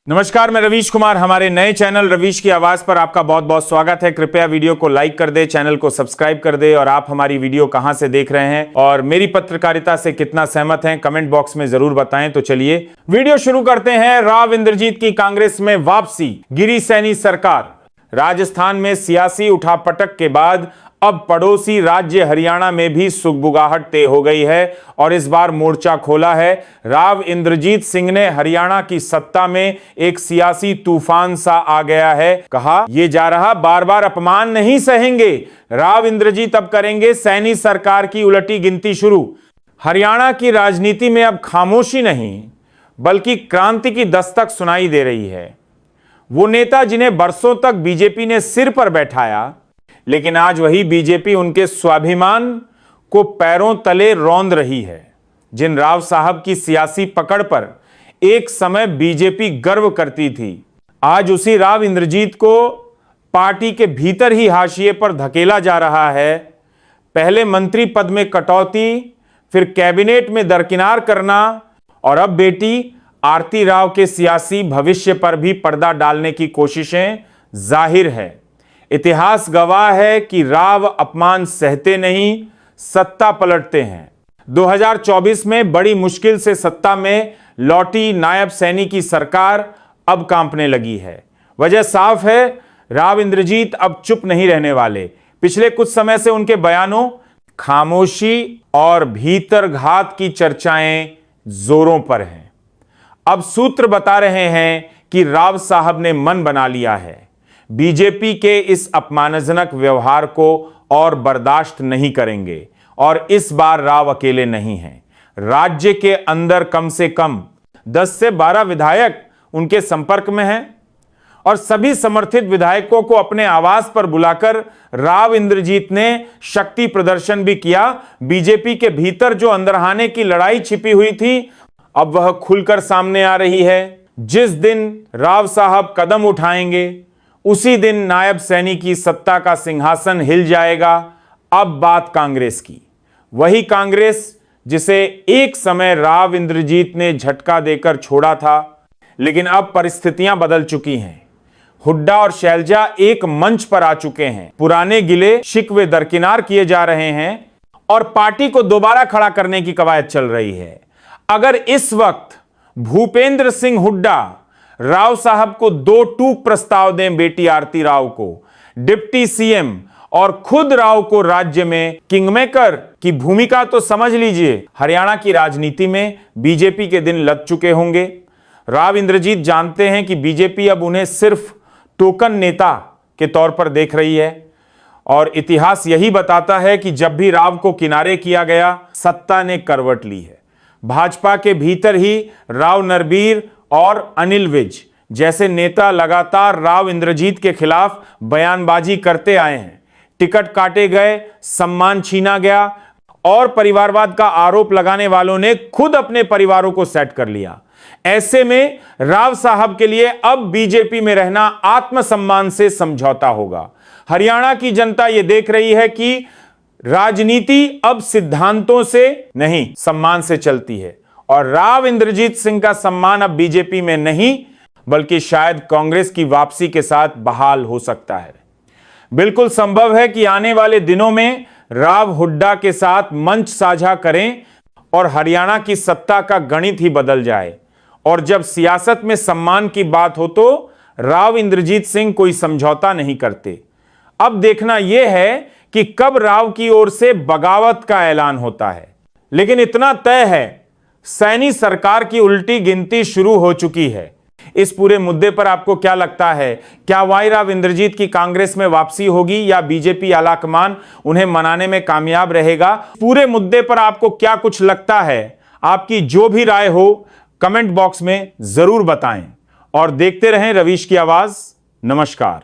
नमस्कार, मैं रवीश कुमार। हमारे नए चैनल रवीश की आवाज पर आपका बहुत बहुत स्वागत है। कृपया वीडियो को लाइक कर दे, चैनल को सब्सक्राइब कर दे और आप हमारी वीडियो कहां से देख रहे हैं और मेरी पत्रकारिता से कितना सहमत हैं कमेंट बॉक्स में जरूर बताएं। तो चलिए वीडियो शुरू करते हैं। राव इंद्रजीत की कांग्रेस में वापसी, गिरी सैनी सरकार। राजस्थान में सियासी उठापटक के बाद अब पड़ोसी राज्य हरियाणा में भी सुगबुगाहट तय हो गई है और इस बार मोर्चा खोला है। राव इंद्रजीत सिंह ने हरियाणा की सत्ता में एक सियासी तूफान सा आ गया है। कहा, ये जा रहा बार बार अपमान नहीं सहेंगे। राव इंद्रजीत अब करेंगे सैनी सरकार की उलटी गिनती शुरू। हरियाणा की राजनीति में अब खामोशी नहीं बल्कि क्रांति की दस्तक सुनाई दे रही है। वो नेता जिन्हें बरसों तक बीजेपी ने सिर पर बैठाया, लेकिन आज वही बीजेपी उनके स्वाभिमान को पैरों तले रौंद रही है। जिन राव साहब की सियासी पकड़ पर एक समय बीजेपी गर्व करती थी, आज उसी राव इंद्रजीत को पार्टी के भीतर ही हाशिए पर धकेला जा रहा है। पहले मंत्री पद में कटौती, फिर कैबिनेट में दरकिनार करना और अब बेटी आरती राव के सियासी भविष्य पर भी पर्दा डालने की कोशिशें जाहिर है। इतिहास गवाह है कि राव अपमान सहते नहीं, सत्ता पलटते हैं। 2024 में बड़ी मुश्किल से सत्ता में लौटी नायब सैनी की सरकार अब कांपने लगी है। वजह साफ है, राव इंद्रजीत अब चुप नहीं रहने वाले। पिछले कुछ समय से उनके बयानों, खामोशी और भीतरघात की चर्चाएं जोरों पर हैं। अब सूत्र बता रहे हैं कि राव साहब ने मन बना लिया है, बीजेपी के इस अपमानजनक व्यवहार को और बर्दाश्त नहीं करेंगे। और इस बार राव अकेले नहीं हैं। राज्य के अंदर कम से कम 10 से 12 विधायक उनके संपर्क में हैं और सभी समर्थित विधायकों को अपने आवास पर बुलाकर राव इंद्रजीत ने शक्ति प्रदर्शन भी किया। बीजेपी के भीतर जो अंदरहाने की लड़ाई छिपी हुई थी, अब वह खुलकर सामने आ रही है। जिस दिन राव साहब कदम उठाएंगे, उसी दिन नायब सैनी की सत्ता का सिंहासन हिल जाएगा। अब बात कांग्रेस की, वही कांग्रेस जिसे एक समय राव इंद्रजीत ने झटका देकर छोड़ा था, लेकिन अब परिस्थितियां बदल चुकी हैं। हुड्डा और शैलजा एक मंच पर आ चुके हैं। पुराने गिले शिकवे दरकिनार किए जा रहे हैं और पार्टी को दोबारा खड़ा करने की कवायद चल रही है। अगर इस वक्त भूपेंद्र सिंह हुड्डा राव साहब को 2 टूक प्रस्ताव दें, बेटी आरती राव को डिप्टी सीएम और खुद राव को राज्य में किंगमेकर की भूमिका, तो समझ लीजिए हरियाणा की राजनीति में बीजेपी के दिन लग चुके होंगे। राव इंद्रजीत जानते हैं कि बीजेपी अब उन्हें सिर्फ टोकन नेता के तौर पर देख रही है और इतिहास यही बताता है कि जब भी राव को किनारे किया गया, सत्ता ने करवट ली है। भाजपा के भीतर ही राव नरबीर और अनिल विज जैसे नेता लगातार राव इंद्रजीत के खिलाफ बयानबाजी करते आए हैं। टिकट काटे गए, सम्मान छीना गया और परिवारवाद का आरोप लगाने वालों ने खुद अपने परिवारों को सेट कर लिया। ऐसे में राव साहब के लिए अब बीजेपी में रहना आत्मसम्मान से समझौता होगा। हरियाणा की जनता यह देख रही है कि राजनीति अब सिद्धांतों से नहीं, सम्मान से चलती है और राव इंद्रजीत सिंह का सम्मान अब बीजेपी में नहीं बल्कि शायद कांग्रेस की वापसी के साथ बहाल हो सकता है। बिल्कुल संभव है कि आने वाले दिनों में राव हुड्डा के साथ मंच साझा करें और हरियाणा की सत्ता का गणित ही बदल जाए। और जब सियासत में सम्मान की बात हो तो राव इंद्रजीत सिंह कोई समझौता नहीं करते। अब देखना यह है कि कब राव की ओर से बगावत का ऐलान होता है। लेकिन इतना तय है, सैनी सरकार की उल्टी गिनती शुरू हो चुकी है। इस पूरे मुद्दे पर आपको क्या लगता है? क्या वाई राव इंद्रजीत की कांग्रेस में वापसी होगी या बीजेपी आलाकमान उन्हें मनाने में कामयाब रहेगा? पूरे मुद्दे पर आपको क्या कुछ लगता है? आपकी जो भी राय हो कमेंट बॉक्स में जरूर बताएं और देखते रहें रवीश की आवाज। नमस्कार।